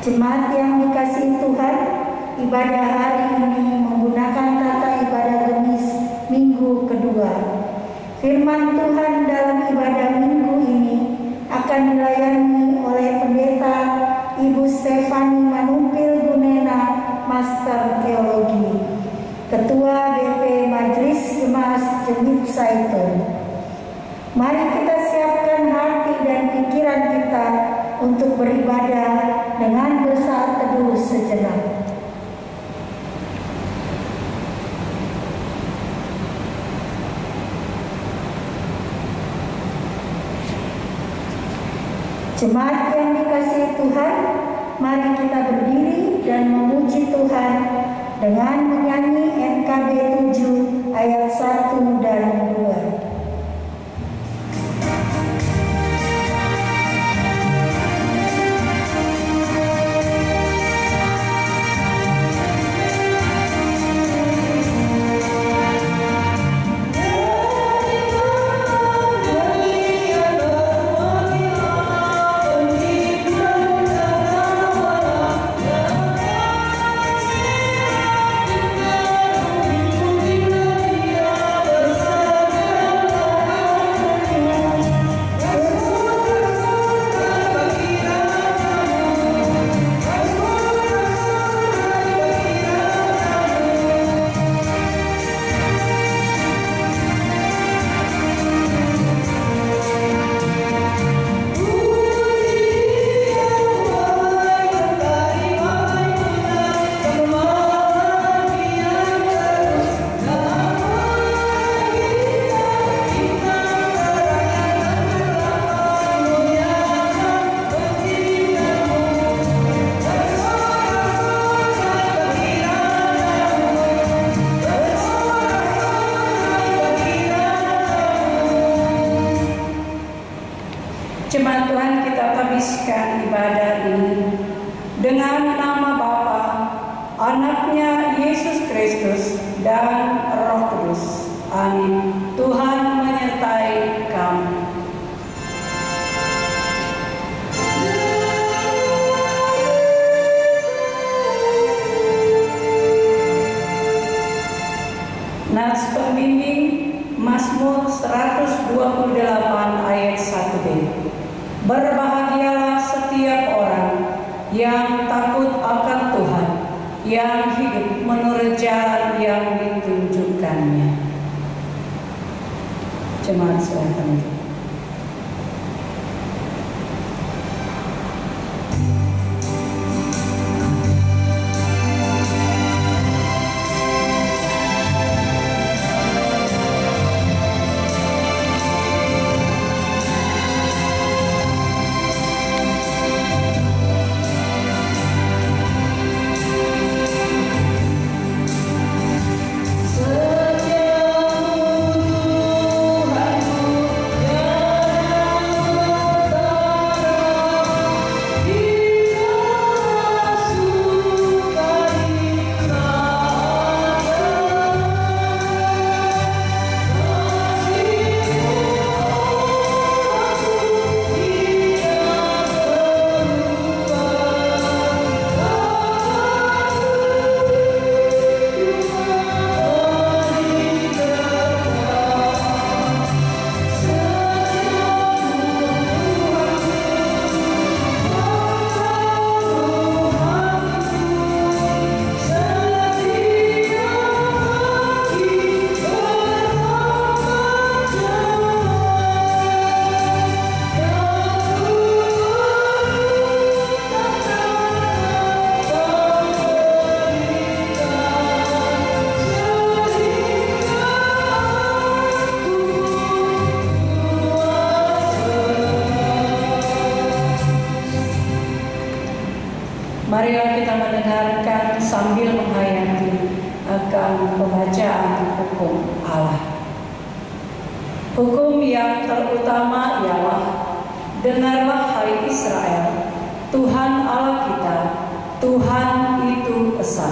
Jemaat yang dikasihi Tuhan, ibadah hari ini menggunakan tata ibadah Kemis minggu kedua. Firman Tuhan dalam ibadah minggu ini akan dilayani oleh Pendeta Ibu Stefani Manumpil Gunena, Master Teologi, Ketua BP Majelis Jemaat Jemit Zaitun. Mari kita siapkan hati dan pikiran kita untuk beribadah dengan bersaat teduh sejenak. Jemaat yang dikasihi Tuhan, mari kita berdiri dan memuji Tuhan dengan menyanyi NKB 7 ayat 1 dan 2. Jemaat Tuhan, kita habiskan ibadah ini dengan nama Bapa, Anaknya Yesus Kristus, dan Roh Kudus. Amin. Tuhan menyertai kamu. Nats pembimbing Mazmur 128 ayat 1b. Berbahagialah setiap orang yang takut akan Tuhan, yang hidup menurut jalan yang ditunjukkannya. Jemaat silakan. Marilah kita mendengarkan sambil menghayati akan pembacaan hukum Allah. Hukum yang terutama ialah, dengarlah hai Israel, Tuhan Allah kita, Tuhan itu esa.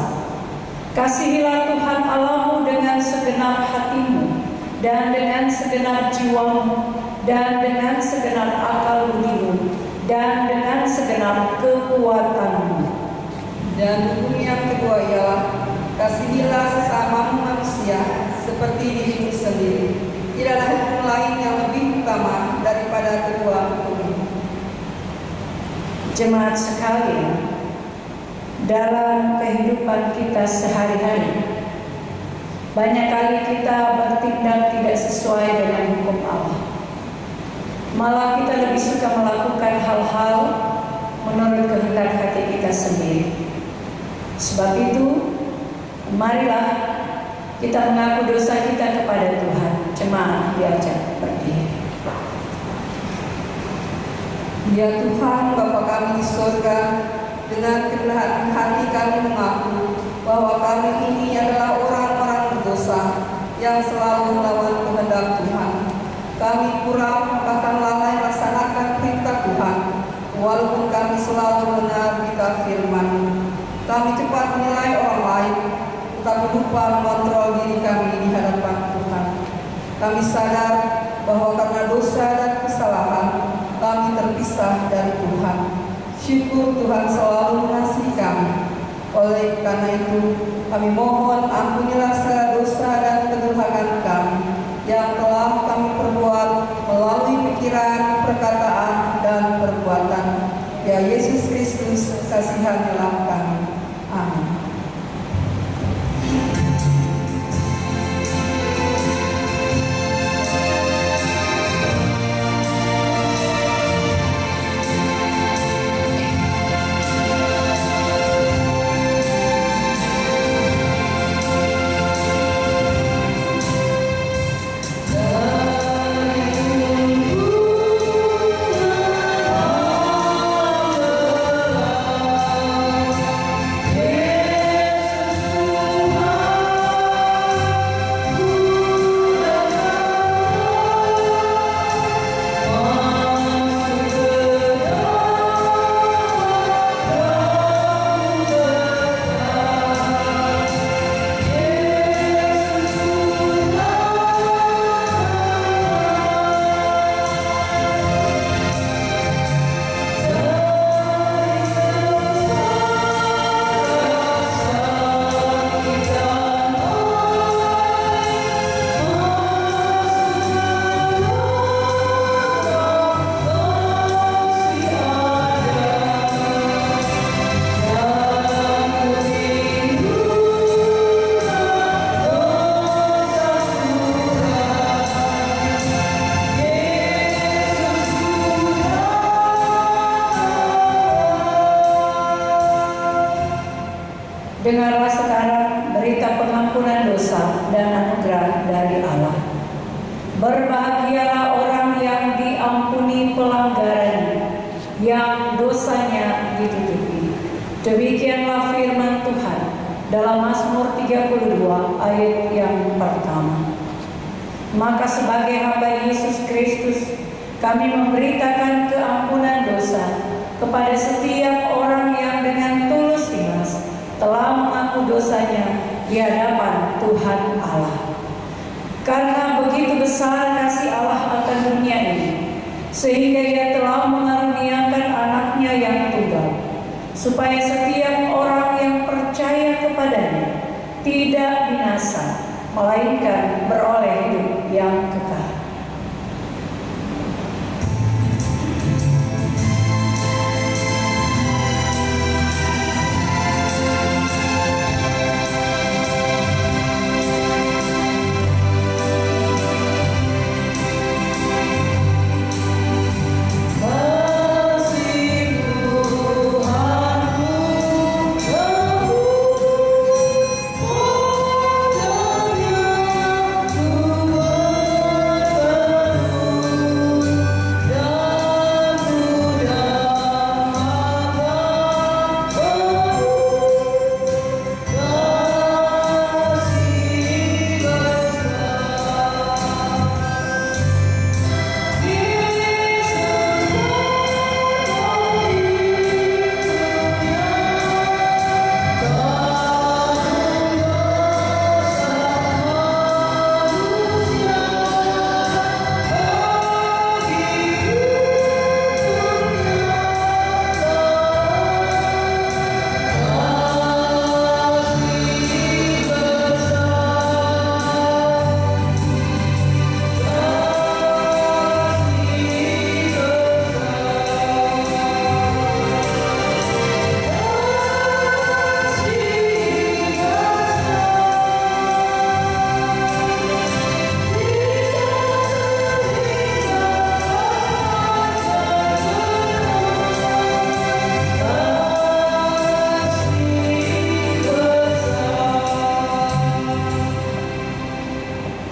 Kasihilah Tuhan Allahmu dengan segenap hatimu, dan dengan segenap jiwamu, dan dengan segenap akal budimu, dan dengan segenap kekuatan-Mu. Dan hukum yang kedua ialah, kasihilah sesama manusia seperti dirimu sendiri. Tidaklah hukum lain yang lebih utama daripada kedua hukum ini. Jemaat sekalian, dalam kehidupan kita sehari-hari, banyak kali kita bertindak tidak sesuai dengan hukum Allah. Malah kita lebih suka melakukan hal-hal menurut kehendak hati kita sendiri. Sebab itu, marilah kita mengaku dosa kita kepada Tuhan. Jemaat diajak berdiri. Ya Tuhan, Bapa kami di surga, dengan kerendahan hati kami mengaku bahwa kami ini adalah orang-orang berdosa yang selalu melawan kehendak Tuhan. Kami kurang bahkan lalai melaksanakan perintah Tuhan, walaupun kami selalu menerima firman. Kami cepat menilai orang lain, tetapi lupa mengontrol diri kami di hadapan Tuhan. Kami sadar bahwa karena dosa dan kesalahan, kami terpisah dari Tuhan. Syukur Tuhan selalu mengasihi kami. Oleh karena itu, kami mohon ampunilah segala dosa dan kedurhakaan kami yang telah kami perbuat melalui pikiran, perkataan, dan perbuatan. Ya Yesus Kristus, kasihanilah kami. Amin. Dengarlah sekarang berita pengampunan dosa dan anugerah dari Allah. Berbahagialah orang yang diampuni pelanggarannya, yang dosanya ditutupi. Demikianlah firman Tuhan dalam Mazmur 32 ayat yang pertama. Maka sebagai hamba Yesus Kristus, kami memberitakan keampunan dosa kepada setiap orang yang dengan tulus ikhlas telah mengaku dosanya di hadapan Tuhan Allah. Karena begitu besar kasih Allah akan dunia ini, sehingga Ia telah mengaruniakan anaknya yang tunggal, supaya setiap orang yang percaya kepadanya tidak binasa, melainkan beroleh hidup yang kekal. Oh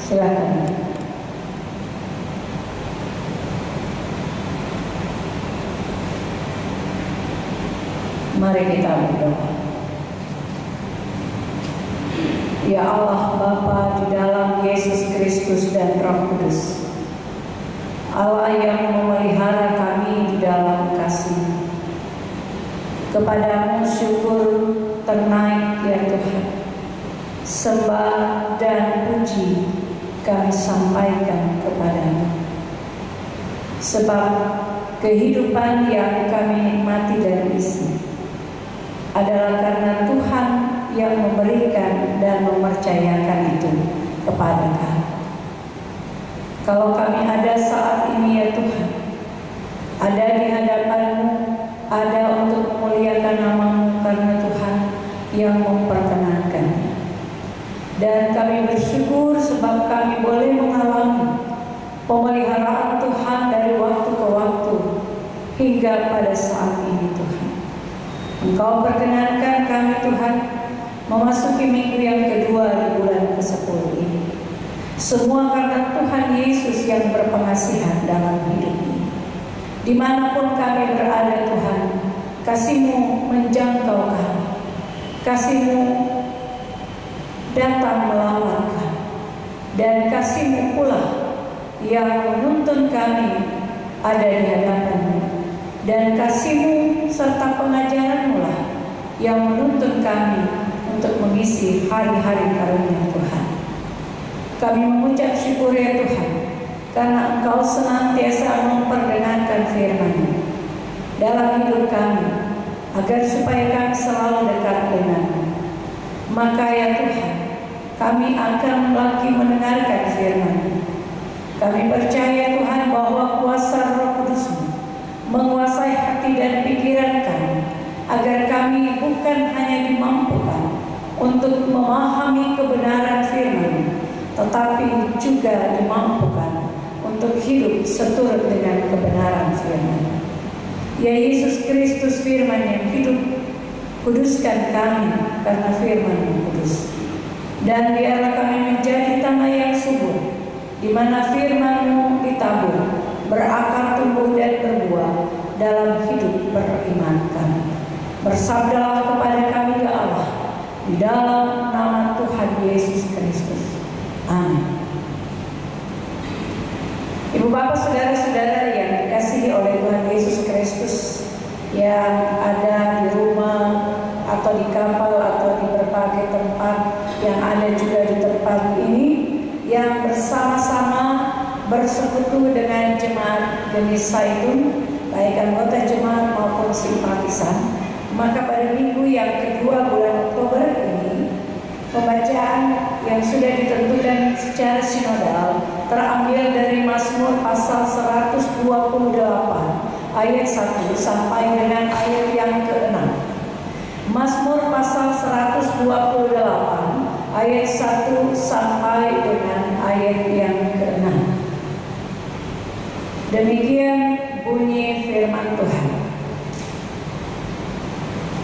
Silakan. Mari kita berdoa. Ya Allah Bapa di dalam Yesus Kristus dan Roh Kudus, Allah yang memelihara kami di dalam kasih, kepadamu syukur ternaik ya Tuhan, sembah dan puji kami sampaikan kepadamu, sebab kehidupan yang kami nikmati dan isi adalah karena Tuhan yang memberikan dan mempercayakan itu kepada kami. Kalau kami ada saat ini ya Tuhan, ada di hadapan-Mu, ada untuk memuliakan nama-Mu karena Tuhan yang memperkenankannya. Dan kami bersyukur sebab kami boleh mengalami pemeliharaan Tuhan dari waktu ke waktu hingga pada saat ini Tuhan. Engkau perkenankan kami Tuhan memasuki minggu yang kedua di bulan ke-10 ini. Semua karena Tuhan Yesus yang berpengasihan dalam hidup ini. Dimanapun kami berada Tuhan, kasih-Mu menjangkau kami, kasih-Mu datang melawat kami, dan kasih-Mu pula yang menuntun kami ada di hadapan-Mu, dan kasih-Mu serta pengajaran-Mu lah yang menuntun kami untuk mengisi hari-hari karunia Tuhan. Kami mengucap syukur ya Tuhan, karena Engkau senantiasa memperdengarkan firman-Mu dalam hidup kami, agar supaya kami selalu dekat dengan-Mu. Maka ya Tuhan, kami akan lagi mendengarkan firman-Mu. Kami percaya Tuhan bahwa kuasa Roh Kudus-Mu menguasai hati dan pikiran kami, agar kami bukan hanya dimampukan untuk memahami kebenaran firman-Mu, tetapi juga dimampukan untuk hidup seturut dengan kebenaran firman-Mu. Ya Yesus Kristus, firman yang hidup, kuduskan kami karena firman-Mu kudus. Dan biarlah kami menjadi tanah yang subur, di mana firman-Mu ditabur, berakar, tumbuh dan berbuah dalam hidup beriman kami. Bersabdalah kepada kami ya Allah, di dalam nama Tuhan Yesus Kristus. Amin. Ibu bapak saudara-saudara yang dikasihi oleh Tuhan Yesus Kristus, yang ada di rumah atau di kapal atau di berbagai tempat, yang ada juga di tempat ini, yang bersama-sama bersekutu dengan jemaat Genis Zaitun, baik anggota jemaat maupun simpatisan. Maka pada minggu yang kedua bulan Oktober ini, pembacaan yang sudah ditentukan secara sinodal terambil dari Mazmur pasal 128 ayat 1 sampai dengan ayat yang ke-6. Mazmur pasal 128 ayat 1 sampai dengan ayat yang ke-6. Demikian bunyi firman Tuhan.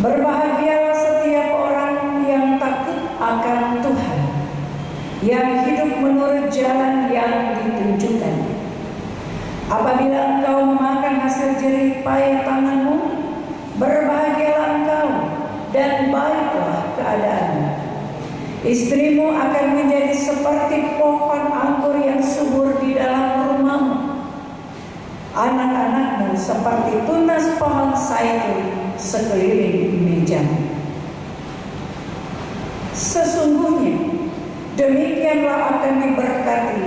Berbahagialah setiap orang yang takut akan Tuhan, yang hidup menurut jalan yang ditunjukkan. Apabila engkau memakan hasil jerih payah tanganmu, berbahagialah engkau dan baiklah keadaanmu. Istrimu akan menjadi seperti pohon anggur yang subur di dalam rumahmu. Anak-anakmu seperti tunas pohon zaitun sekeliling mejamu. Sesungguhnya demikianlah akan diberkati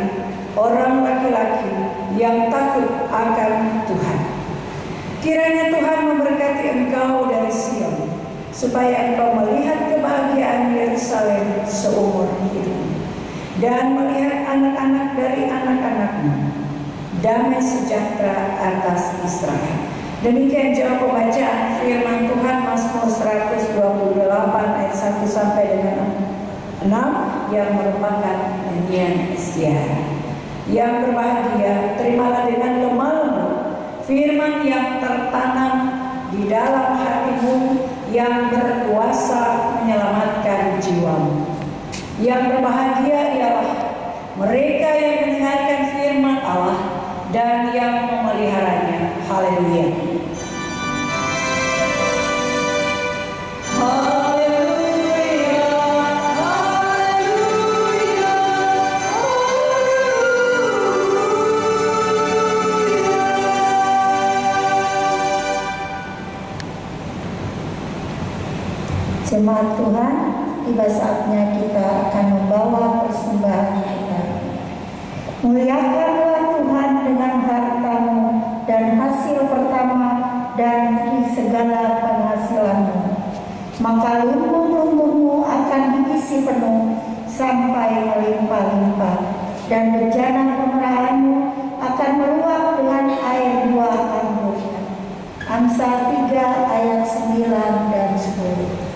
orang laki-laki yang takut akan Tuhan. Kiranya Tuhan memberkati engkau dari Sion, supaya engkau melihat kebahagiaan Yerusalem seumur hidupmu, dan melihat anak-anak dari anak-anakmu, damai sejahtera atas Israel. Demikian jawab pembacaan firman Tuhan Mazmur 128 ayat 1 sampai dengan 6 yang merupakan nyanyian istiara. Yang berbahagia, terimalah dengan lemahmu firman yang tertanam di dalam hatimu, yang berkuasa menyelamatkan jiwamu. Yang berbahagia ialah mereka yang mendengarkan firman Allah dan yang memeliharanya. Haleluya. Jemaat Tuhan, tiba saatnya kita akan membawa persembahan kita. Muliakanlah Tuhan dengan hartamu dan hasil pertama dan segala penghasilanmu. Maka lumbung-lumbungmu akan diisi penuh sampai melimpah-limpah, dan bejana pemerahanmu akan meluap dengan air buah anggur. Amsal 3 ayat 9 dan 10.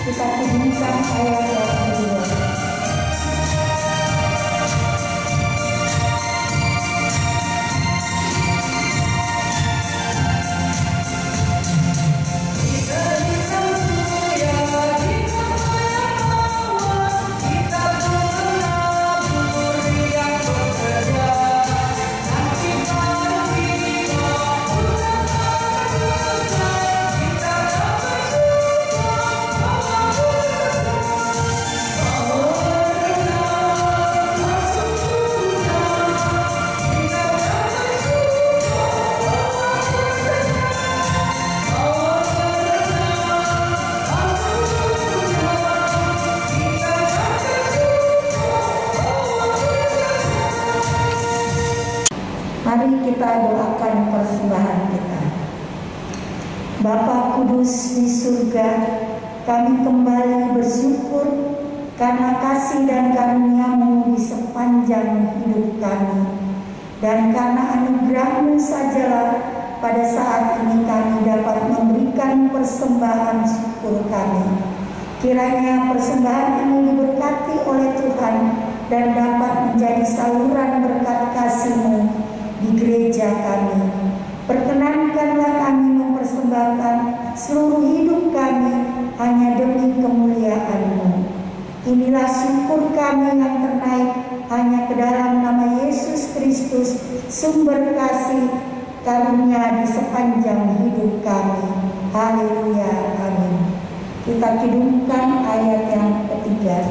Kita tunjukkan ayat yang kedua. Mari kita doakan persembahan kita. Bapa Kudus di surga, kami kembali bersyukur karena kasih dan karunia-Mu di sepanjang hidup kami. Dan karena anugerah-Mu sajalah pada saat ini kami dapat memberikan persembahan syukur kami. Kiranya persembahan ini diberkati oleh Tuhan dan dapat menjadi saluran berkat kasih-Mu di gereja kami. Perkenankanlah kami mempersembahkan seluruh hidup kami hanya demi kemuliaan-Mu. Inilah syukur kami yang ternaik hanya ke dalam nama Yesus Kristus, sumber kasih karunia di sepanjang hidup kami. Haleluya, amin. Kita kidungkan ayat yang ketiga.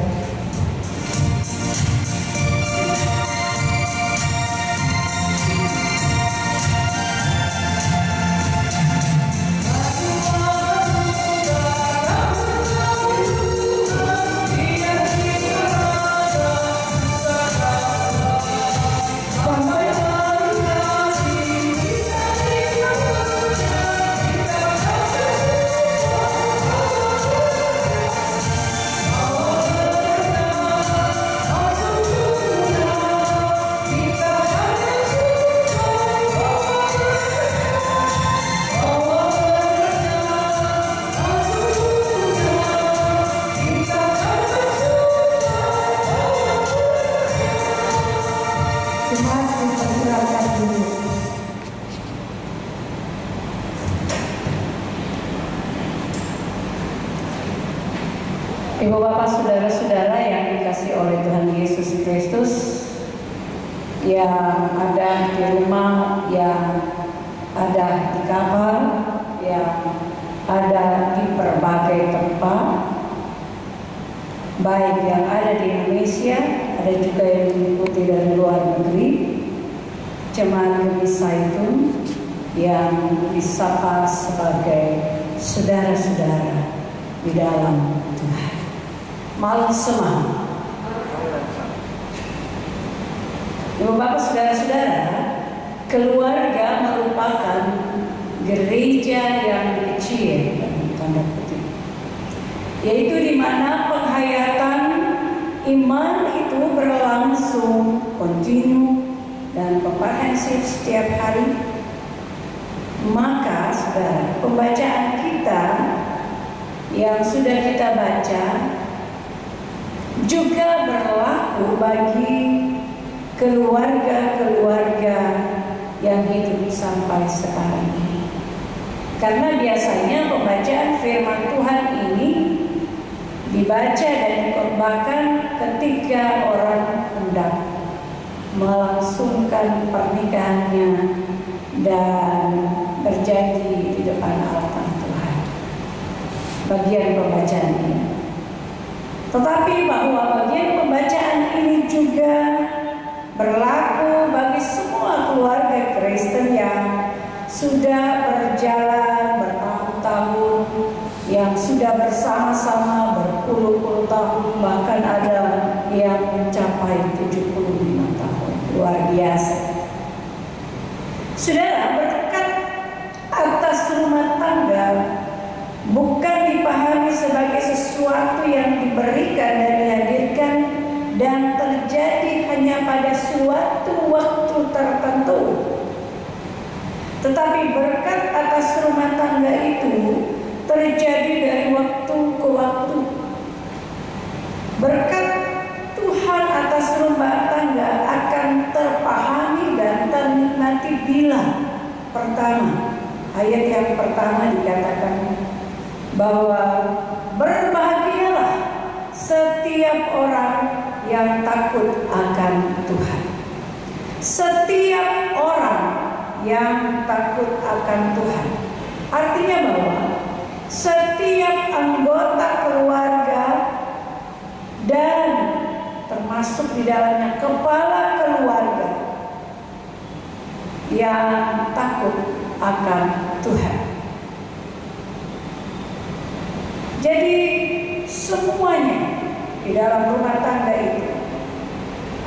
Oh Dapat dipersilakan dulu. Ibu bapak saudara-saudara yang dikasihi oleh Tuhan Yesus Kristus, yang ada di rumah, yang ada di kamar, yang ada di berbagai tempat, baik yang ada di Indonesia, ada juga yang mengikuti dari luar negeri. Jemaat Gereja Zaitun yang disapa sebagai saudara-saudara di dalam Tuhan. Malam semangat. Ibu bapak saudara-saudara, keluarga merupakan gereja yang kecil, tanda kutip, yaitu di mana penghayatan iman itu berlangsung kontinu dan komprehensif setiap hari. Maka saudara, pembacaan kita yang sudah kita baca juga berlaku bagi keluarga-keluarga yang hidup sampai sekarang ini. Karena biasanya pembacaan firman Tuhan ini dibaca dan dikhotbahkan ketika orang hendak melangsungkan pernikahannya dan berjanji di depan altar Tuhan. Bagian pembacaan ini. Tetapi bahwa bagian pembacaan ini juga berlaku bagi semua keluarga Kristen yang sudah berjalan bertahun-tahun, yang sudah bersama-sama berpuluh-puluh tahun, bahkan ada yang mencapai 75 tahun. Luar biasa. Saudara, berkat atas rumah tangga bukan dipahami sebagai sesuatu yang diberikan dan dihadirkan dan terjadi hanya pada suatu waktu tertentu. Tetapi berkat atas rumah tangga itu terjadi dari waktu ke waktu. Berkat Tuhan atas rumah tangga akan terpahami dan ternikmati bila pertama, ayat yang pertama dikatakan bahwa berbahagialah setiap orang yang takut akan Tuhan. Setiap orang yang takut akan Tuhan. Artinya bahwa setiap anggota keluarga dan termasuk di dalamnya kepala keluarga yang takut akan Tuhan. Jadi semuanya di dalam rumah tangga itu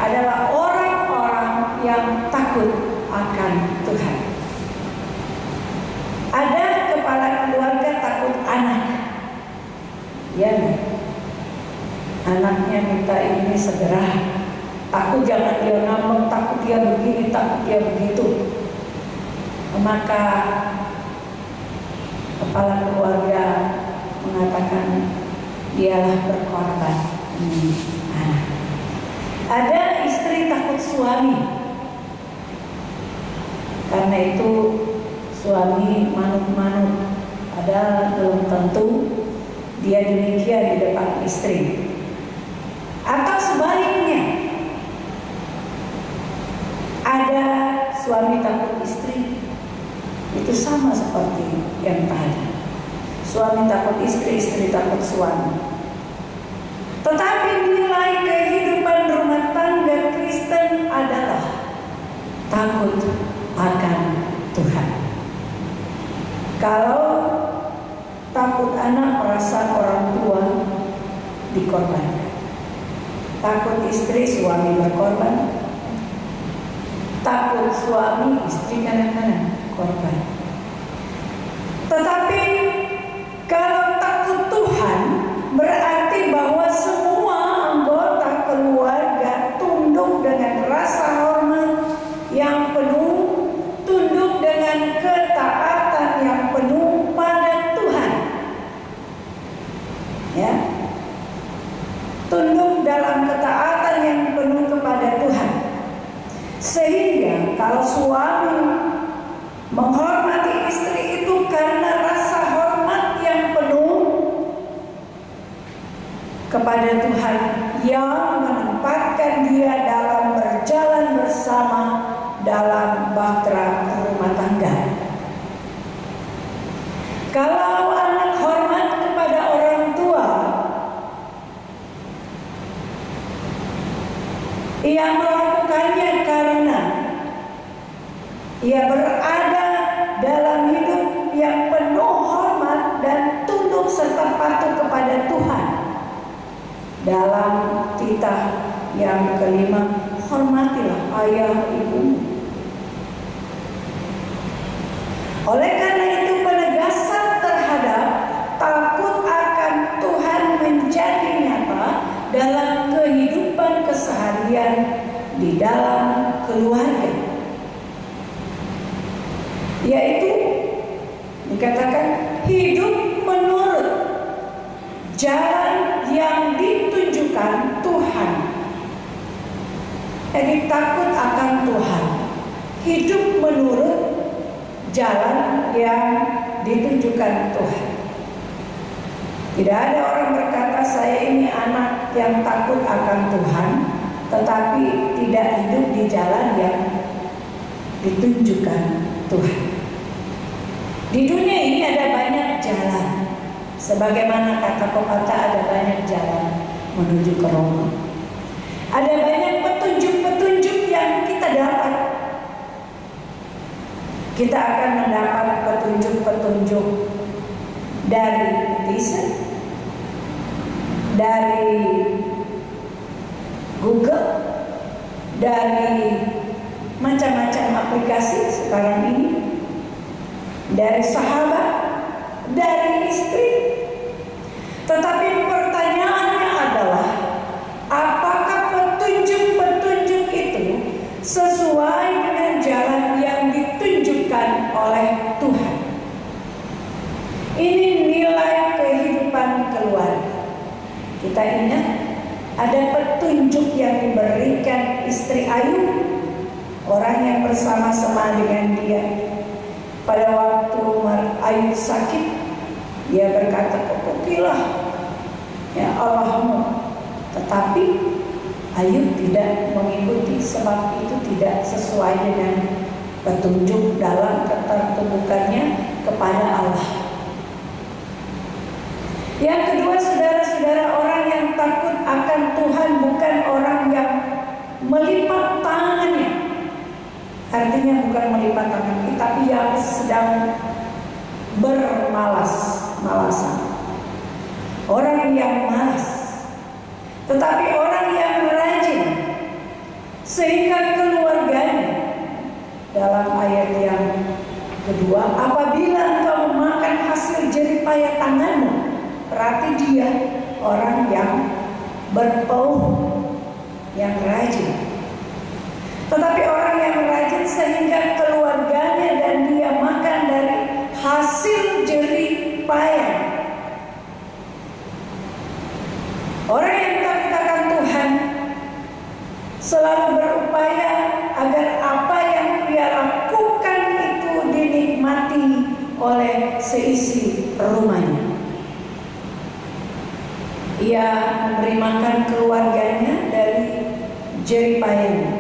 adalah orang-orang yang takut akan Tuhan. Ada kepala keluarga takut anak, ya, anaknya minta ini segera, takut jangan dia ngambek, takut dia begini, takut dia begitu. Maka kepala keluarga mengatakan dialah berkorban anak. Ada istri takut suami, karena itu suami manut-manut, padahal belum tentu dia demikian di depan istri. Atau sebaliknya, ada suami takut istri, itu sama seperti yang tadi. Suami takut istri, istri takut suami. Tetapi nilai kehidupan rumah tangga Kristen adalah takut akan Tuhan. Kalau takut anak merasa orang tua dikorbankan, takut istri suami berkorban, takut suami istri kadang-kadang korban. Tetapi kalau takut Tuhan berarti bahwa semua anggota keluarga tunduk dengan rasa hormat yang penuh, tunduk dengan ketaatan yang penuh pada Tuhan. Ya. Tunduk dalam ketaatan yang penuh kepada Tuhan. Sehingga Sehingga kalau suami menghormati istri itu karena rasa hormat yang penuh kepada Tuhan yang menempatkan dia dalam berjalan bersama dalam bahtera rumah tangga. Kalau anak hormat kepada orang tua, ia melakukannya karena ia berada dalam hidup yang penuh hormat dan tunduk serta patuh kepada Tuhan. Dalam titah yang kelima, hormatilah ayah ibumu. Oleh karena itu, penegasan terhadap takut akan Tuhan menjadi nyata dalam kehidupan keseharian di dalam keluarga, yaitu dikatakan hidup menurut jalan yang ditunjukkan Tuhan. Jadi takut akan Tuhan, hidup menurut jalan yang ditunjukkan Tuhan. Tidak ada orang berkata saya ini anak yang takut akan Tuhan, tetapi tidak hidup di jalan yang ditunjukkan Tuhan. Di dunia ini ada banyak jalan. Sebagaimana kata pepatah, ada banyak jalan menuju ke Roma. Ada banyak petunjuk-petunjuk yang kita dapat. Kita akan mendapat petunjuk-petunjuk dari netizen, dari Google, dari macam-macam aplikasi sekarang ini, dari sahabat, dari istri. Tetapi pertanyaannya adalah, apakah petunjuk-petunjuk itu sesuai dengan jalan yang ditunjukkan oleh Tuhan? Ini nilai kehidupan keluarga. Kita ingat ada petunjuk yang diberikan istri Ayub, orang yang bersama-sama dengan dia. Pada waktu Ayub sakit, dia berkata, "Kutukilah ya Allahmu." Tetapi Ayub tidak mengikuti, sebab itu tidak sesuai dengan petunjuk dalam ketertubukannya kepada Allah. Yang kedua, saudara-saudara, orang yang takut akan Tuhan bukan orang yang melipat tangannya. Artinya bukan melipat tangan, tapi yang sedang bermalas-malasan. Orang yang malas, tetapi orang yang rajin, sehingga keluarganya, dalam ayat yang kedua, apabila engkau memakan hasil jerih payah tanganmu, berarti dia orang yang berpauh, yang rajin. Tetapi orang yang rajin sehingga keluarganya dan dia makan dari hasil jerih payah. Orang yang takut akan Tuhan selalu berupaya agar apa yang dia lakukan itu dinikmati oleh seisi rumahnya. Ia memberi makan keluarganya dari jerih payahnya.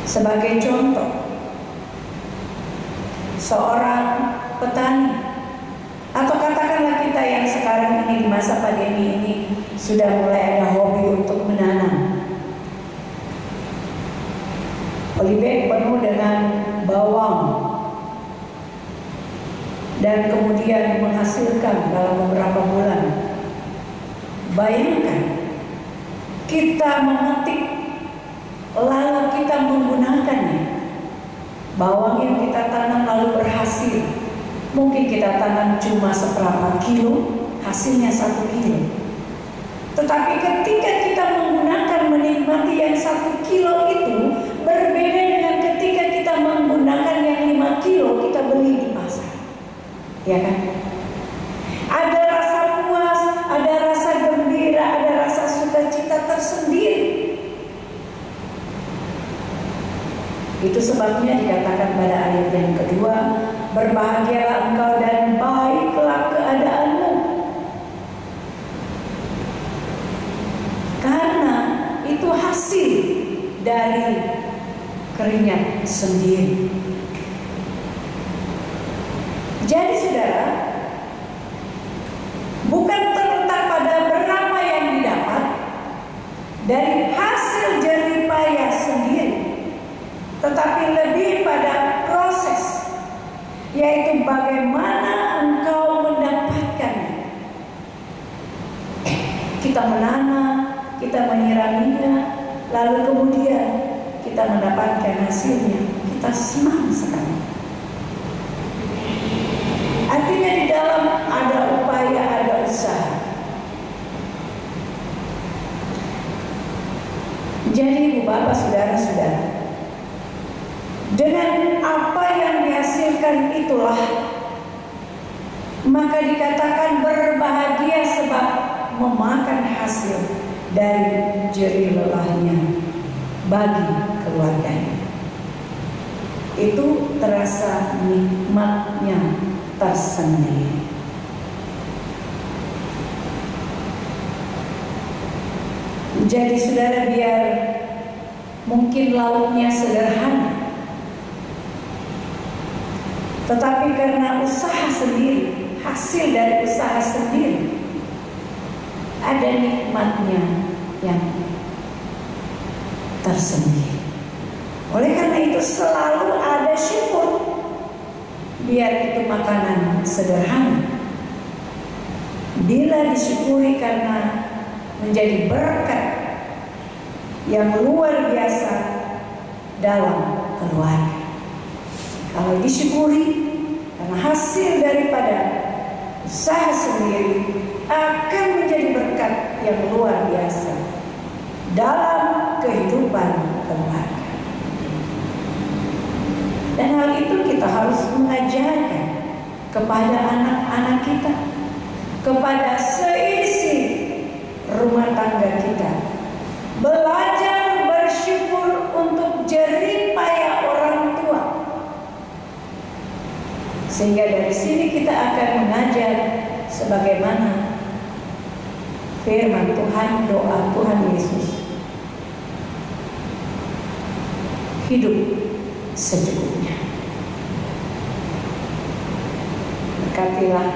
Sebagai contoh, seorang petani, atau katakanlah kita yang sekarang ini di masa pandemi ini sudah mulai ada hobi untuk menanam. Polybag penuh dengan bawang dan kemudian menghasilkan dalam beberapa bulan. Bayangkan kita memetik lalu kita menggunakannya. Bawang yang kita tanam lalu berhasil. Mungkin kita tanam cuma seberapa kilo, hasilnya 1 kilo. Tetapi ketika kita menggunakan, menikmati yang 1 kilo itu berbeda dengan ketika kita menggunakan yang 5 kilo kita beli di pasar. Ya kan? Ada rasa puas, ada rasa gembira, ada rasa sukacita tersendiri. Itu sebabnya dikatakan pada ayat yang kedua, berbahagialah engkau dan baiklah keadaanmu. Karena itu hasil dari keringat sendiri. Jadi saudara, bukan terletak pada berapa yang didapat dari hasil jerih payah sendiri, tetapi lebih pada proses, yaitu bagaimana engkau mendapatkannya. Kita menanam, kita menyiraminya, lalu kemudian kita mendapatkan hasilnya. Kita senang sekali. Artinya di dalam ada upaya, ada usaha. Jadi ibu bapak, saudara-saudara, dengan apa yang dihasilkan itulah maka dikatakan berbahagia sebab memakan hasil dari jerih lelahnya bagi keluarganya. Itu terasa nikmatnya tersendiri. Jadi saudara, biar mungkin lauknya sederhana, tetapi karena usaha sendiri, hasil dari usaha sendiri, ada nikmatnya yang tersendiri. Oleh karena itu selalu ada syukur, biar itu makanan sederhana. Bila disyukuri karena menjadi berkat yang luar biasa dalam keluarga. Kalau disyukuri karena hasil daripada usaha sendiri, akan menjadi berkat yang luar biasa dalam kehidupan keluarga. Dan hal itu kita harus mengajarkan kepada anak-anak kita, kepada seisi rumah tangga kita. Belajar bersyukur untuk jerih payah orang tua. Sehingga dari sini kita akan mengajar sebagaimana firman Tuhan, doa Tuhan Yesus. Hidup secukupnya. Berkatilah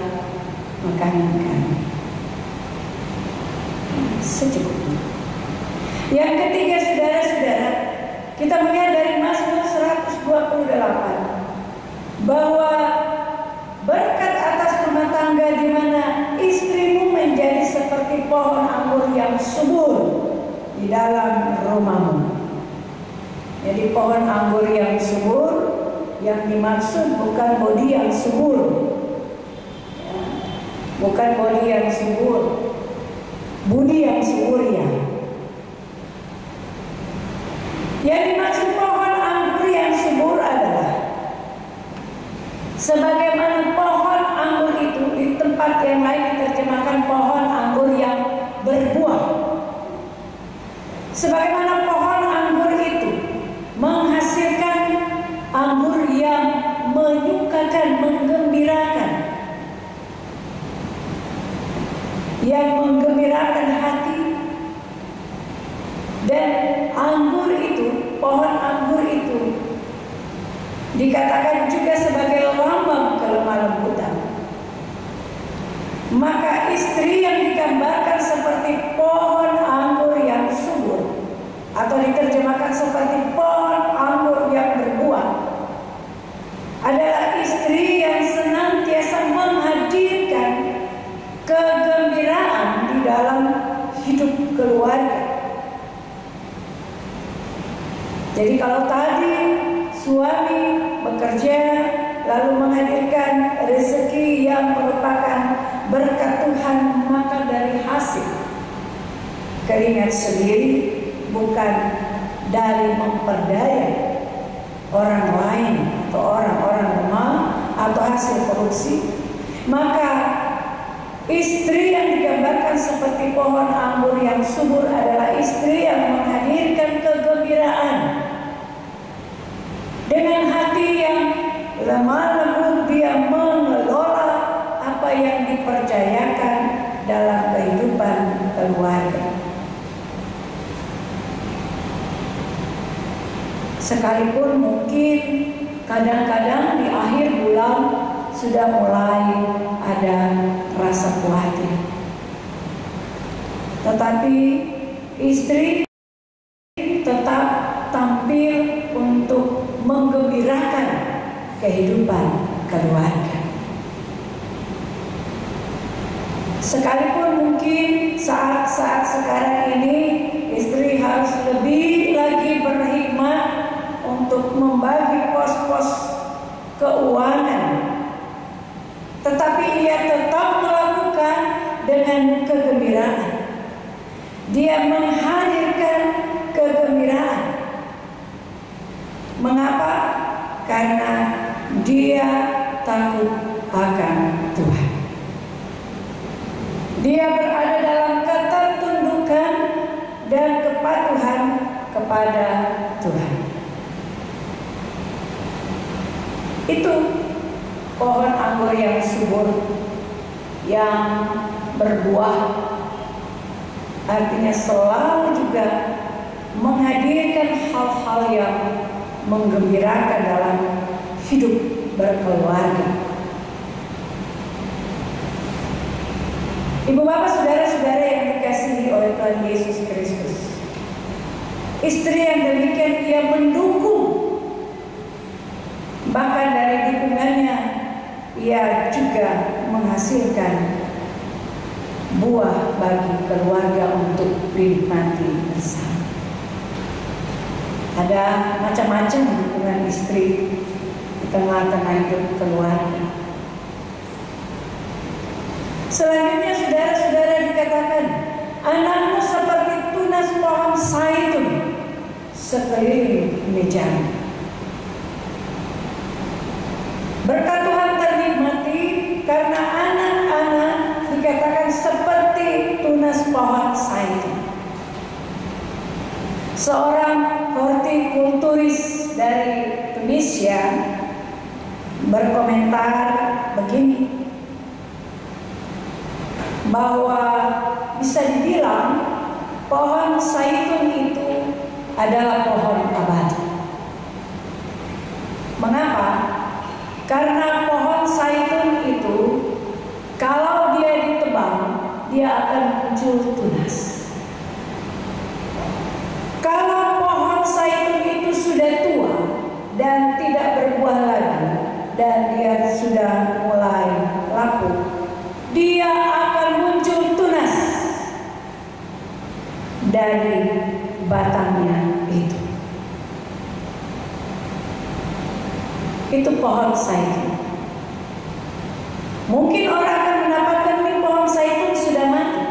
makanan kami secukupnya. Yang ketiga, saudara-saudara, kita melihat dari Mazmur 128 bahwa berkat atas rumah tangga di mana istrimu menjadi seperti pohon anggur yang subur di dalam rumahmu. Jadi pohon anggur yang subur, yang dimaksud bukan bodi yang subur, ya, bukan bodi yang subur, budi yang subur ya. Yang dimaksud pohon anggur yang subur adalah sebagaimana pohon anggur itu di tempat yang lain diterjemahkan pohon anggur yang berbuah. Sebagaimana pohon anggur itu menghasilkan anggur yang menyukakan, menggembirakan, yang menggembirakan hati. Dan anggur itu, pohon anggur itu dikatakan juga sebagai lambang kelemah lembutan. Maka istri yang digambarkan seperti pohon anggur yang subur, atau diterjemahkan seperti pohon anggur yang berbuah, adalah istri yang senantiasa menghadirkan kegembiraan di dalam hidup keluarga. Jadi kalau tadi suami bekerja lalu menghadirkan rezeki yang merupakan berkat Tuhan, maka dari hasil keringat sendiri, bukan dari memperdaya orang lain atau orang-orang lemah atau hasil korupsi, maka istri yang digambarkan seperti pohon anggur yang subur adalah istri yang menghadirkan kegembiraan lemah lembut dia mengelola apa yang dipercayakan dalam kehidupan keluarga. Sekalipun mungkin kadang-kadang di akhir bulan sudah mulai ada rasa khawatir, tetapi istri tetap tampil untuk menggembirakan kehidupan keluarga. Sekalipun mungkin saat-saat sekarang ini istri harus lebih lagi berhikmat untuk membagi pos-pos keuangan, tetapi ia tetap melakukan dengan kegembiraan. Dia menghadirkan kegembiraan. Mengapa? Karena dia takut akan Tuhan. Dia berada dalam ketertundukan dan kepatuhan kepada Tuhan. Itu pohon anggur yang subur, yang berbuah, artinya selalu juga menghadirkan hal-hal yang menggembirakan dalam hidup berkeluarga. Ibu bapak saudara-saudara yang dikasihi oleh Tuhan Yesus Kristus, istri yang demikian ia mendukung, bahkan dari dukungannya ia juga menghasilkan buah bagi keluarga untuk dinikmati bersama. Ada macam-macam dukungan istri di tengah-tengah hidup keluarga. Selanjutnya saudara-saudara dikatakan, anakmu seperti tunas pohon zaitun sekeliling meja. Berkat Tuhan ternikmati karena anak-anak dikatakan seperti tunas pohon zaitun. Seorang hortikulturis dari Tunisia berkomentar begini, bahwa bisa dibilang pohon zaitun itu adalah pohon abadi. Mengapa? Karena pohon zaitun itu kalau dia ditebang, dia akan muncul tunas. Kalau pohon zaitun itu sudah tua dan tidak berbuah lagi dan dia sudah mulai lapuk, dia akan muncul tunas dari batangnya itu. Itu pohon zaitun. Mungkin orang akan mendapatkan ini pohon zaitun sudah mati,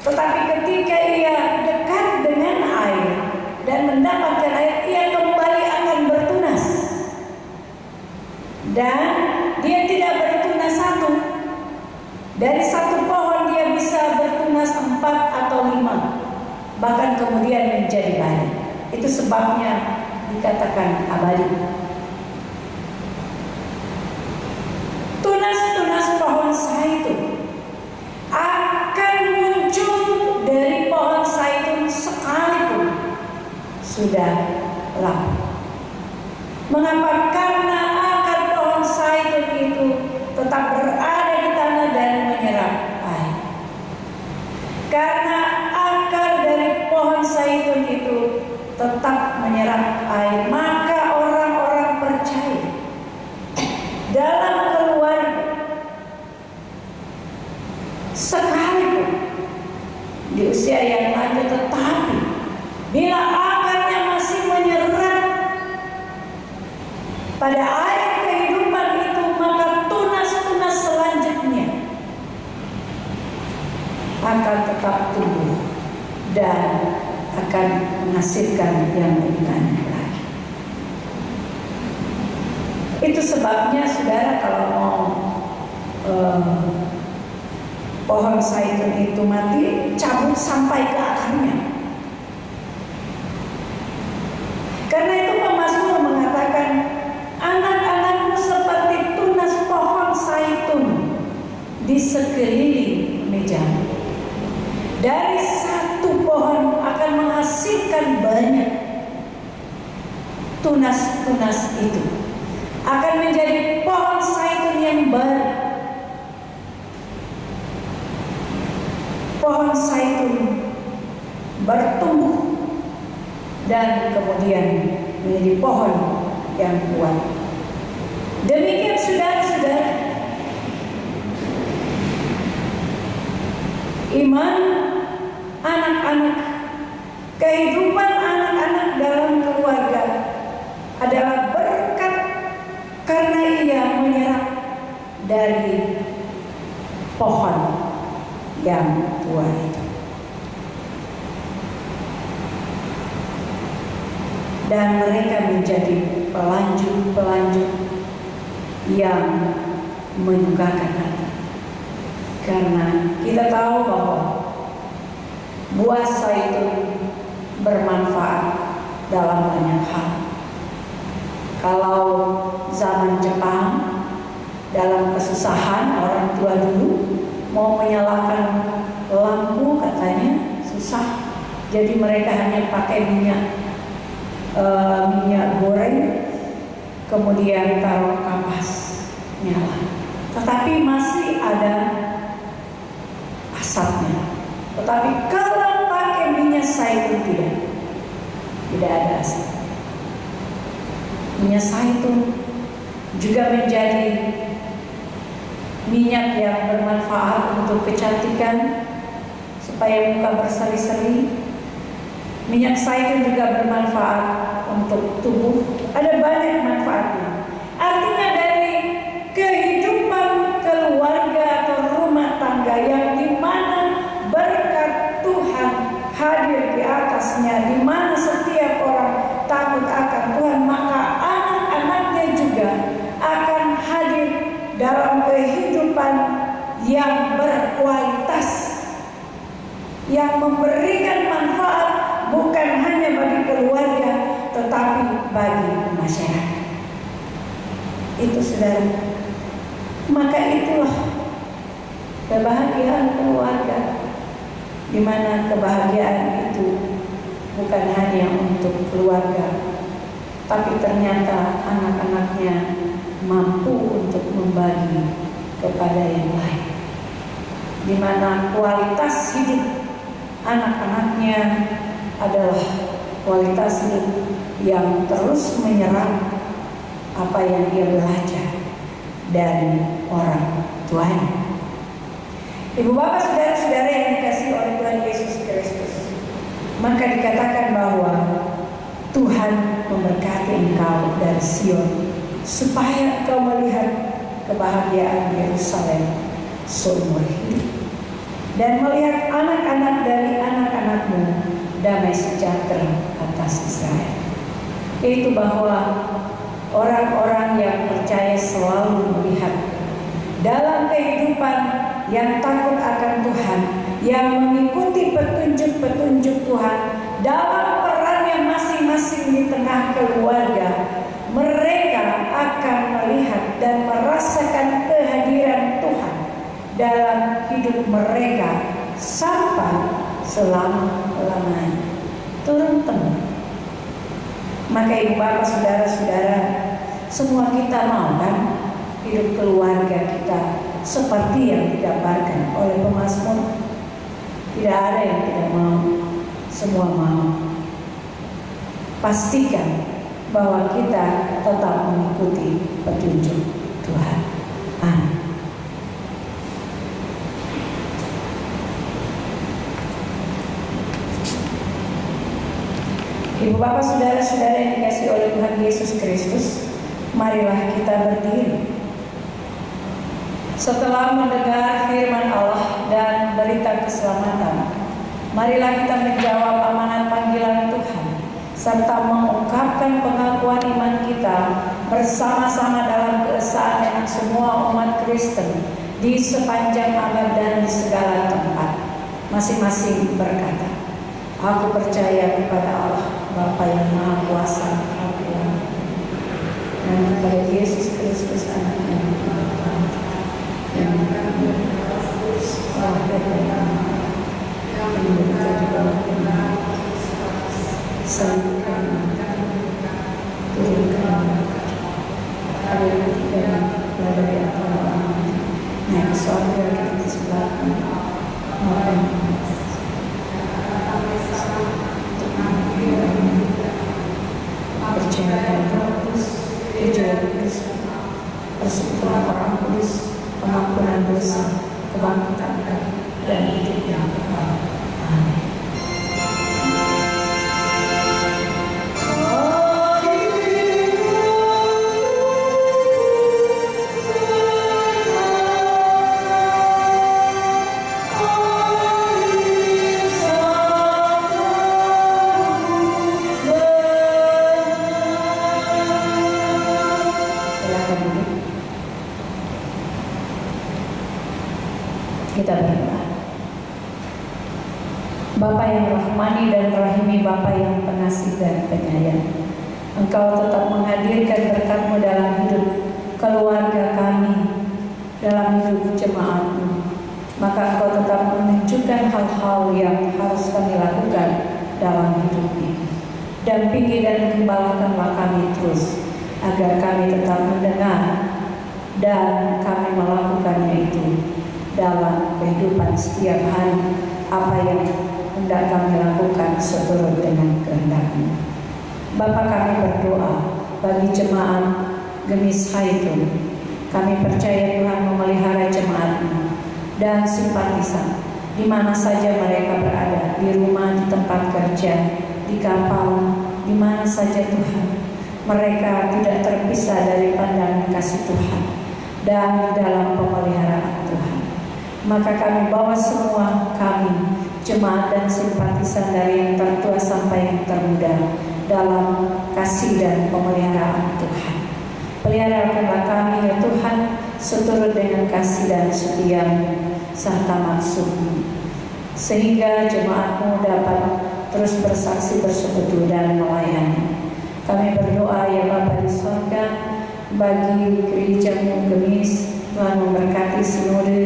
tetapi ketika ia dekat dengan air dan mendapatkan air, ia kembali akan bertunas. Dan dia tidak bertunas satu. Dari satu pohon dia bisa bertunas 4 atau 5, bahkan kemudian menjadi banyak. Itu sebabnya dikatakan abadi. Tunas-tunas pohon zaitun akan muncul dari pohon zaitun sekalipun sudah lapuk. Mengapa? Karena akar pohon zaitun itu tetap berada di tanah dan menyerap air. Karena akar dari pohon zaitun itu tetap menyerap air, maka orang-orang percaya dalam keluarga sekalipun di usia yang lanjut, tetapi bila akarnya masih menyerap pada air kehidupan itu, maka tunas-tunas selanjutnya akan tetap tumbuh dan akan menghasilkan yang lebih banyak lagi. Itu sebabnya saudara kalau mau pohon zaitun itu mati, cabut sampai ke akarnya. Karena itu pemazmur mengatakan, anak-anakmu sekeliling meja. Dari satu pohon akan menghasilkan banyak. Tunas-tunas itu akan menjadi pohon zaitun yang baru. Pohon zaitun bertumbuh dan kemudian menjadi pohon yang kuat. Demikian saudara-saudara, iman anak-anak, kehidupan anak-anak dalam keluarga adalah berkat karena ia menyerap dari pohon yang tua itu. Dan mereka menjadi pelanjut-pelanjut yang menyukakan hati. Karena kita tahu bahwa buah zaitun bermanfaat dalam banyak hal. Kalau zaman Jepang, dalam kesusahan, orang tua dulu mau menyalakan lampu katanya susah. Jadi mereka hanya pakai minyak goreng, kemudian taruh kapas nyala. Tetapi masih ada asapnya. Tetapi kalau pakai minyak zaitun tidak ada asap. Minyak zaitun juga menjadi minyak yang bermanfaat untuk kecantikan, supaya muka berseri-seri. Minyak zaitun juga bermanfaat untuk tubuh. Ada banyak manfaatnya. Artinya dari kehidupan keluarga atau rumah tangga yang dimana berkat Tuhan hadir di atasnya, dimana setiap orang takut akan Tuhan, maka anak-anaknya juga akan hadir dalam kehidupan yang berkualitas, yang memberikan manfaat bukan hanya bagi keluarga, tetapi bagi masyarakat. Itu saudara. Maka itulah kebahagiaan keluarga, di mana kebahagiaan itu bukan hanya untuk keluarga, tapi ternyata anak-anaknya mampu untuk membagi kepada yang lain, di mana kualitas hidup anak-anaknya adalah kualitas hidup yang terus menyerap apa yang dia belajar dari orang tuanya. Ibu bapak saudara-saudara yang dikasihi oleh Tuhan Yesus Kristus, maka dikatakan bahwa Tuhan memberkati engkau dari Sion, supaya engkau melihat kebahagiaan Yerusalem seumur hidup, dan melihat anak-anak dari anak-anakmu damai sejahtera atas Israel. Yaitu bahwa orang-orang yang percaya selalu melihat dalam kehidupan yang takut akan Tuhan, yang mengikuti petunjuk-petunjuk Tuhan dalam perannya masing-masing di tengah keluarga, mereka akan melihat dan merasakan kehadiran Tuhan dalam hidup mereka sampai selama-lamanya. Turun temurun. Maka ibu bapak saudara-saudara, semua kita mau kan hidup keluarga kita seperti yang digambarkan oleh pemazmur? Tidak ada yang tidak mau, semua mau. Pastikan bahwa kita tetap mengikuti petunjuk Tuhan. Amin. Ibu bapak saudara-saudara yang dikasihi oleh Tuhan Yesus Kristus, marilah kita berdiri. Setelah mendengar firman Allah dan berita keselamatan, marilah kita menjawab amanat panggilan Tuhan, serta mengungkapkan pengakuan iman kita bersama-sama dalam keesaan dengan semua umat Kristen di sepanjang abad dan di segala tempat. Masing-masing berkata, aku percaya kepada Allah Bapa yang Maha Kuasa, dan kepada Yesus Kristus Anaknya yang salibkan, turunkan, ada ketiga dari antara naik ke surga di sebelah percaya pada Kudus, percaya Kudus, persekutuan orang Kudus, pengampunan dosa, kebangkitan dan hidup yang kekal. Amin. Kita berdoa. Bapa yang rahmani dan rahimi, Bapa yang pengasih dan penyayang, Engkau tetap menghadirkan berkat-Mu dalam hidup keluarga kami, dalam hidup jemaat-Mu. Maka Engkau tetap menunjukkan hal-hal yang harus kami lakukan dalam hidup ini. Dampingi dan gembalakanlah kami terus, agar kami tetap mendengar dan kami melakukannya itu dalam kehidupan setiap hari, apa yang hendak kami lakukan seturut dengan kehendak-Mu. Bapa, kami berdoa bagi jemaat Gemis Haitun. Kami percaya Tuhan memelihara jemaat-Mu dan simpatisan di mana saja mereka berada, di rumah, di tempat kerja, di kapal, di mana saja Tuhan. Mereka tidak terpisah dari pandangan kasih Tuhan dan dalam pemeliharaan Tuhan. Maka kami bawa semua kami, jemaat dan simpatisan dari yang tertua sampai yang termuda, dalam kasih dan pemeliharaan Tuhan. Peliharakanlah kami ya Tuhan, seturut dengan kasih dan setia-Mu serta maksud-Mu, sehingga jemaat-Mu dapat terus bersaksi, bersekutu dan melayani. Kami berdoa ya Bapa di surga, bagi gereja-Mu Gemis, Tuhan memberkati sinode,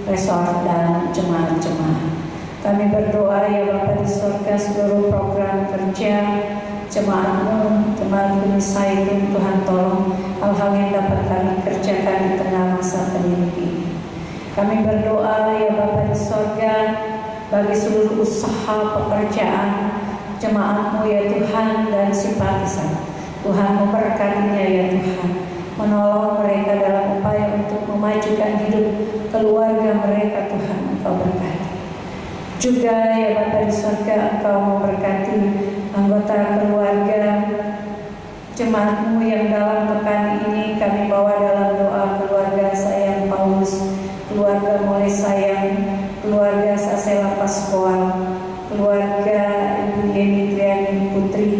resort dan jemaat-jemaat. Kami berdoa ya Bapa di surga, seluruh program kerja jemaat-Mu, jemaat Gemis Haitun, Tuhan tolong hal-hal yang dapat kami kerjakan di tengah masa pandemi ini. Kami berdoa ya Bapa di surga, bagi seluruh usaha pekerjaan jemaat-Mu ya Tuhan dan simpatisan. Tuhan memberkatinya ya Tuhan, menolong mereka dalam upaya untuk memajukan hidup keluarga mereka. Tuhan, Engkau berkati. Juga ya Bapa di surga, Engkau memberkati anggota keluarga jemaat-Mu yang dalam pekan ini kami bawa dalam doa. Keluarga sayang Paulus, keluarga Mulai sayang, keluarga Sasela Pascual, keluarga Ibu Yeni Triani Putri,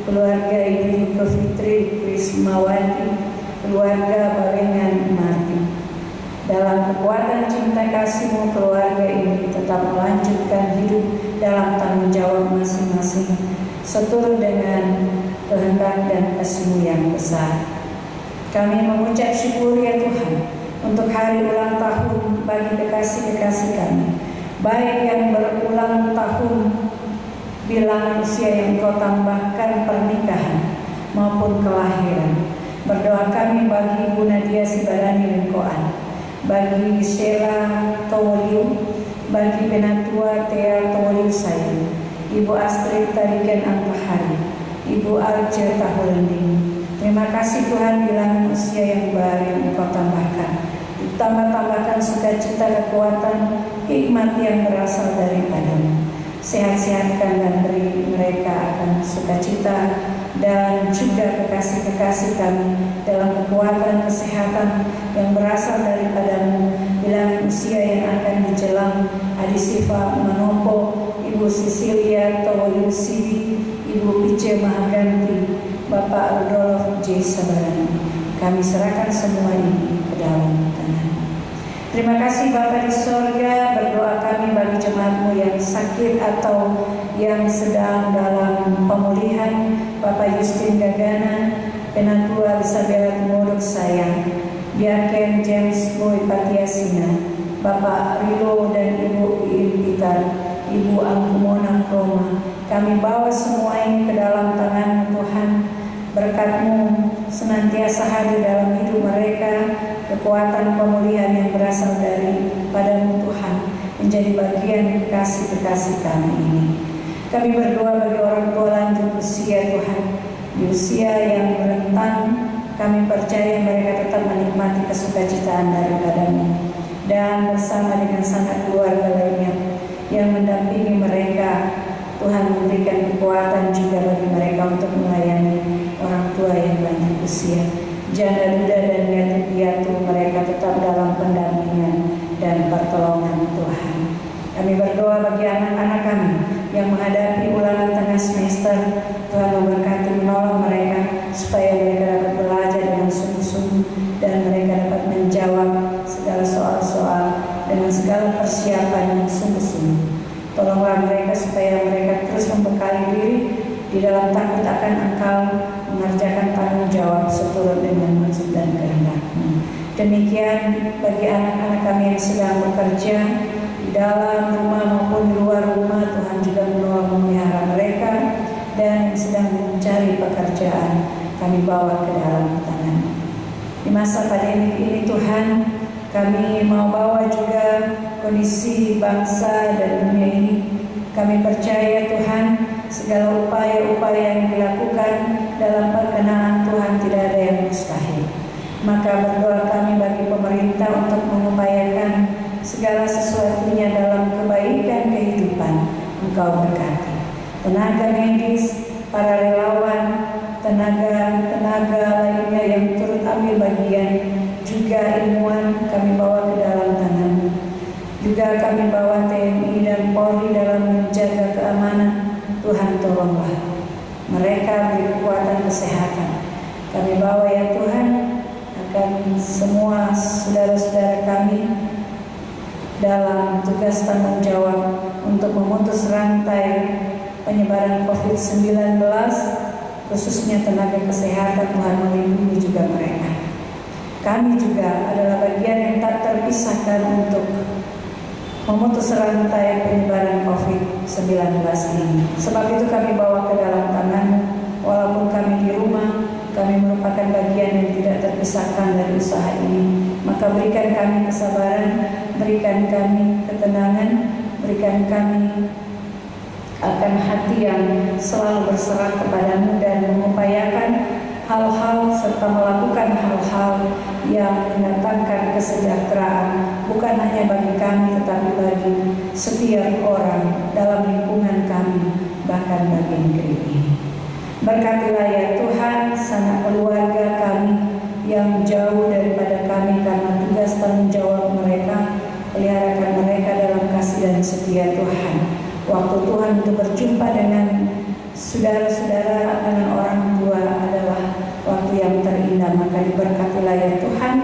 keluarga Ibu Fitri Krismawati, keluarga Barengan Marti. Dalam kekuatan cinta kasih-Mu, keluarga ini tetap melanjutkan hidup dalam tanggung jawab masing-masing, seturut dengan kehendak dan kasih-Mu yang besar. Kami mengucap syukur ya Tuhan untuk hari ulang tahun bagi kekasih-kekasih kami, baik yang berulang tahun bilangan usia yang Kau tambahkan pernikahan maupun kelahiran. Berdoa kami bagi Ibu Nadia Sibarani Lengkoan, bagi Sheila Toliu, bagi Benatua Tea Toliu Sayang, Ibu Astrid Tarikan Antahari, Ibu Alce Tahulending. Terima kasih Tuhan, bilangan usia yang baru yang Engkau tambahkan. Tambah-tambahkan sukacita, kekuatan, hikmat yang berasal daripada-Mu. Sehat-sehatkan dan beri mereka akan sukacita dan juga kekasih-kekasih kami dalam kekuatan kesehatan yang berasal daripada-Mu. Bilangan usia yang akan dijelang Adi Siva Manopo, Ibu Cecilia Toliu Sidi, Ibu Pice Mahaganti, Bapak Rudolf J. Sabarani. Kami serahkan semua ini ke dalam tangan. Terima kasih Bapa di sorga. Berdoa kami bagi jemaat-Mu yang sakit atau yang sedang dalam pemulihan. Bapak Justin Gagana, Penatua Isabella Tumuruk Sayang, Diaken James Boy Patiasina, Bapak Rilo dan Ibu Ilpitar, Ibu Angkumona Kroma, Kami bawa semua ini ke dalam tangan Tuhan. Berkat-Mu senantiasa hadir dalam hidup mereka, kekuatan pemulihan yang berasal dari Padamu Tuhan menjadi bagian kekasih-kekasih kami ini. Kami berdoa bagi orang tua lanjut usia Tuhan, di usia yang rentan. Kami percaya mereka tetap menikmati kesukacitaan daripada-Mu, dan bersama dengan sanak keluarga lainnya yang mendampingi mereka, Tuhan memberikan kekuatan juga bagi mereka untuk melayani orang tua yang lanjut usia. Janda duda dan yatim piatu mereka tetap dalam pendampingan dan pertolongan Tuhan. Kami berdoa bagi anak-anak kami yang menghadapi ulangan tengah semester. Tuhan memberkati menolong mereka supaya mereka dapat belajar dengan sungguh-sungguh dan mereka dapat menjawab segala soal-soal dengan segala persiapan yang sungguh-sungguh. Tolonglah mereka supaya mereka terus membekali diri di dalam takut akan Engkau, mengerjakan tanggung jawab seturut dengan maksud dan kehendak-Mu. Demikian bagi anak-anak kami yang sedang bekerja di dalam rumah maupun di luar rumah, Tuhan juga menolong memelihara mereka, dan yang sedang mencari pekerjaan kami bawa ke dalam tangan. Di masa pandemi ini Tuhan, kami mau bawa juga kondisi bangsa dan dunia ini. Kami percaya Tuhan, segala upaya-upaya yang dilakukan dalam perkenaan Tuhan tidak ada yang mustahil. Maka berdoa kami bagi pemerintah untuk mengupayakan segala sesuatunya dalam kebaikan kehidupan. Engkau berkati tenaga medis, para relawan, tenaga lainnya yang turut ambil bagian, juga ilmuwan kami bawa ke dalam tangan-Mu. Juga kami bawa TNI dan Polri dalam menjaga keamanan. Tuhan tolonglah mereka, beri kekuatan kesehatan. Kami bawa ya Tuhan akan semua saudara-saudara kami dalam tugas tanggung jawab untuk memutus rantai penyebaran COVID-19, khususnya tenaga kesehatan. Tuhan melindungi juga mereka. Kami juga adalah bagian yang tak terpisahkan untuk memutus rantai penyebaran COVID-19 ini. Sebab itu kami bawa ke dalam tangan, walaupun kami di rumah, kami merupakan bagian yang tidak terpisahkan dari usaha ini. Maka berikan kami kesabaran, berikan kami ketenangan, berikan kami akan hati yang selalu berserah kepada-Mu dan mengupayakan hal-hal serta melakukan hal-hal yang mendatangkan kesejahteraan bukan hanya bagi kami tetapi bagi setiap orang dalam lingkungan kami, bahkan bagi negeri ini. Berkatilah ya Tuhan sanak keluarga kami yang jauh daripada kami karena tugas tanggung jawab mereka. Peliharakan mereka dalam kasih dan setia Tuhan. Waktu Tuhan untuk berjumpa dengan saudara-saudara, dengan orang tua adalah waktu yang terindah. Maka diberkatilah ya Tuhan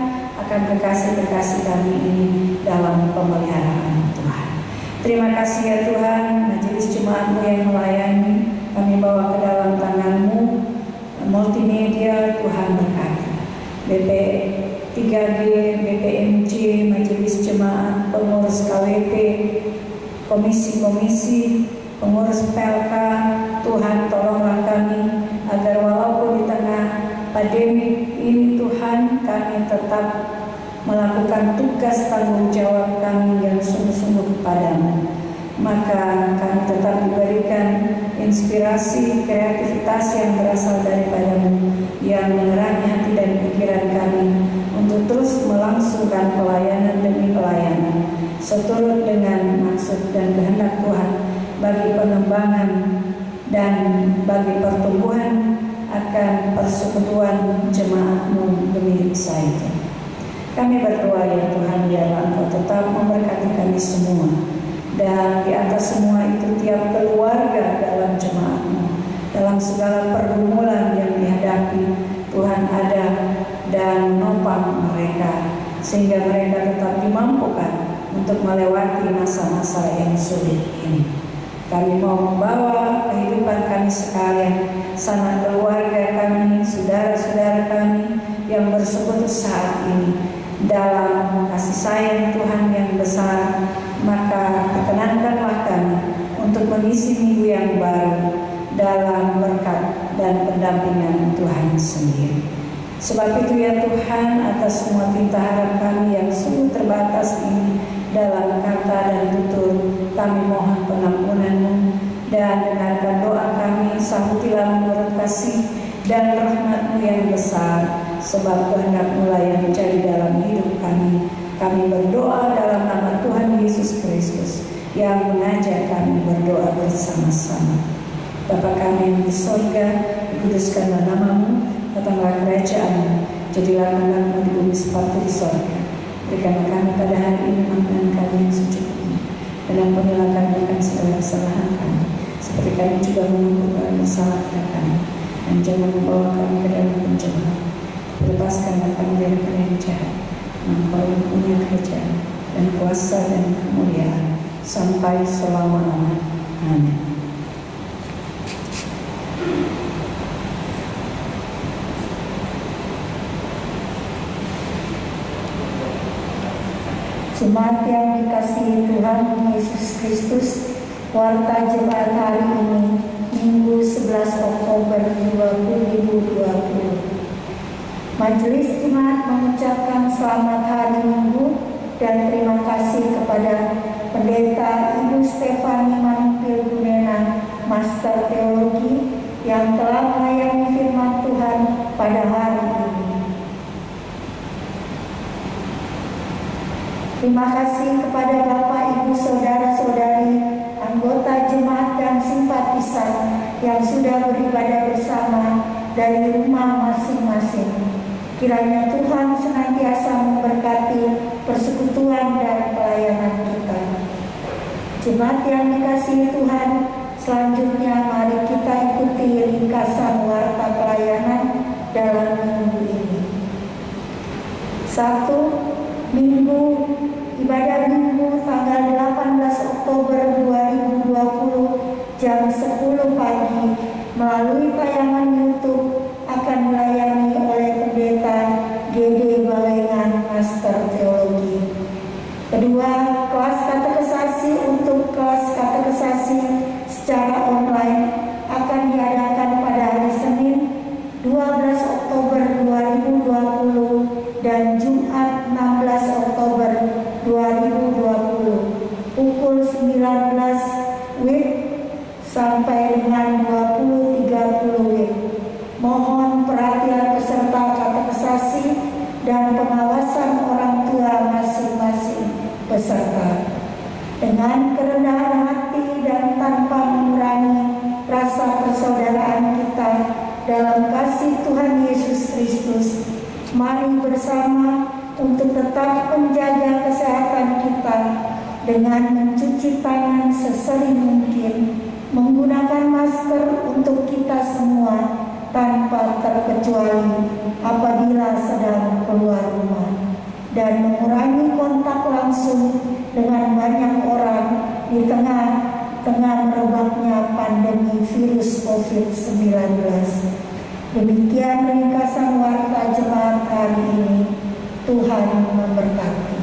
akan kekasih-kekasih kami ini dalam pemeliharaan Tuhan. Terima kasih ya Tuhan, majelis jemaat-Mu yang melayani kami bawa ke dalam tangan-Mu. Multimedia Tuhan berkati, BP3G, BPMJ, majelis jemaat, pengurus KWP, komisi-komisi, pengurus PLK. Tuhan tolonglah kami agar walaupun di tengah pandemi ini Tuhan, kami tetap melakukan tugas tanggung jawab kami yang sungguh-sungguh kepada-Mu. Maka kami tetap diberikan inspirasi, kreativitas yang berasal daripada-Mu, yang menerangi hati dan pikiran kami untuk terus melangsungkan pelayanan demi pelayanan seturut dengan maksud dan kehendak Tuhan bagi pengembangan dan bagi pertumbuhan akan persekutuan jemaat-Mu demi itu. Kami berdoa ya Tuhan, biarlah Engkau tetap memberkati kami semua, dan di atas semua itu tiap keluarga dalam jemaat-Mu, dalam segala pergumulan yang dihadapi, Tuhan ada dan menopang mereka sehingga mereka tetap dimampukan untuk melewati masa-masa yang sulit ini. Kami mau membawa kehidupan kami sekalian, sanak keluarga kami, saudara-saudara kami yang bersekutu saat ini dalam kasih sayang Tuhan yang besar. Maka perkenankanlah kami untuk mengisi minggu yang baru dalam berkat dan pendampingan Tuhan sendiri. Sebab itu ya Tuhan, atas semua tinta harap kami yang sungguh terbatas ini dalam kata dan tutur, kami mohon pengampunan-Mu dan dengarkan doa kami, sahutilah menurut kasih dan rahmat-Mu yang besar, sebab kehendak-Mu lah yang menjadi dalam hidup kami. Kami berdoa dalam nama Tuhan Yesus Kristus yang mengajak kami berdoa bersama-sama. Bapa kami yang di sorga, dikuduskanlah nama-Mu, datanglah kerajaan-Mu, jadilah kehendak-Mu di bumi seperti di sorga. Berikanlah kami pada hari ini makanan kami yang secukupnya, dan ampunilah kami akan segala kesalahan kami, seperti kami juga mengampuni dosa kami, dan jangan membawa kami ke dalam pencobaan, lepaskanlah kami dari yang jahat. Engkau yang punya kerajaan dan kuasa dan kemuliaan sampai selama-lamanya. Amin. Jemaat yang dikasihi Tuhan Yesus Kristus, warta jemaat hari ini, Minggu 11 Oktober 2020. Majelis Jemaat mengucapkan selamat hari Minggu dan terima kasih kepada Pendeta Ibu Stefani Manipil Gunena, Master Teologi, yang telah melayani firman Tuhan pada hari ini. Terima kasih kepada Bapak, Ibu, Saudara-saudari, anggota jemaat dan simpatisan yang sudah beribadah bersama dari rumah masing-masing. Kiranya Tuhan senantiasa memberkati persekutuan dan pelayanan kita. Jemaat yang dikasihi Tuhan, selanjutnya mari kita ikuti ringkasan warta pelayanan dalam minggu ini. 1. Minggu ibadah Minggu tanggal 18 Oktober 2020 jam 10 pagi melalui tayangan YouTube akan dilayani oleh Pendeta GD Balengan, Master Teologi. Kedua, kelas katekesasi untuk kelas katekesasi secara online akan diadakan pada hari Senin 12 Oktober 2020 dan Jumat 16 Oktober 2020 pukul 19 WIB sampai dengan 20.30 WIB. Mohon perhatian peserta katekesasi dan pengawasan orang tua masing-masing peserta. Dengan kerendahan hati dan tanpa mengurangi rasa persaudaraan kita dalam kasih Tuhan Yesus Kristus, mari bersama untuk tetap menjaga kesehatan kita dengan mencuci tangan sesering mungkin, menggunakan masker untuk kita semua tanpa terkecuali apabila sedang keluar rumah, dan mengurangi kontak langsung dengan banyak orang di tengah merebaknya pandemi virus COVID-19. Demikian ringkasan warta jemaat hari ini. Tuhan memberkati.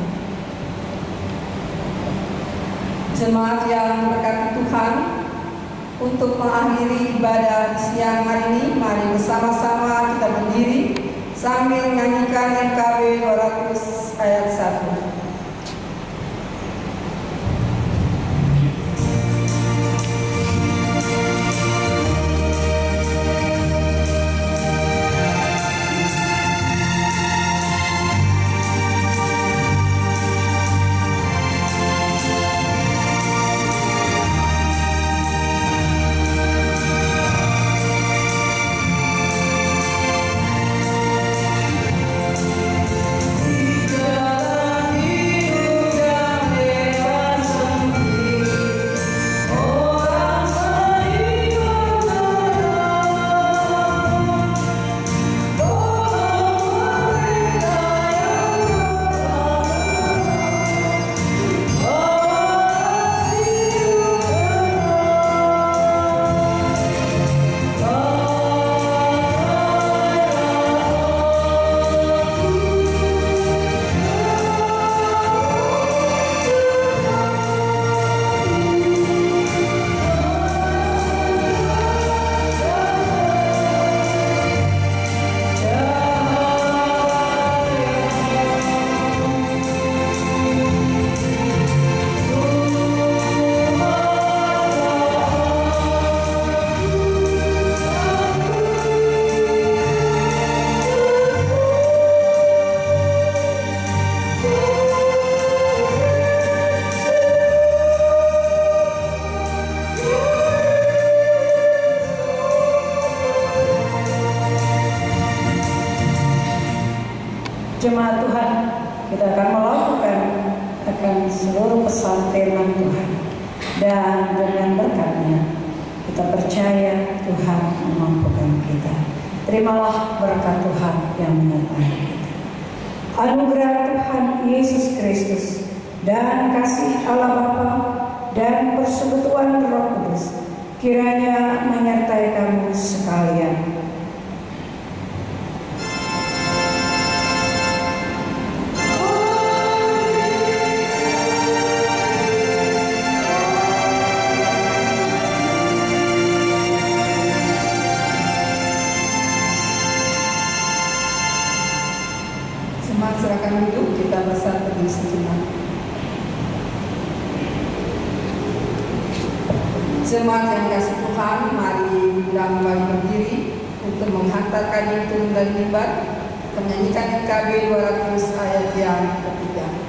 Jemaat yang berkati Tuhan, untuk mengakhiri ibadah siang hari ini, mari bersama-sama kita berdiri sambil menyanyikan MKB 200 ayat 1. Jemaat Tuhan, kita akan melakukan seluruh pesan firman Tuhan, dan dengan berkat-Nya kita percaya Tuhan memampukan kita. Terimalah berkat Tuhan yang menyertai kita. Anugerah Tuhan Yesus Kristus dan kasih Allah Bapa dan persekutuan Roh Kudus kiranya menyertai kamu sekalian. Silakan duduk, kita bersatu sejenak. Jemaat yang kasih Tuhan, mari kita kembali berdiri untuk menghantarkan turun dan libat, menyanyikan KB 200 ayat yang ketiga.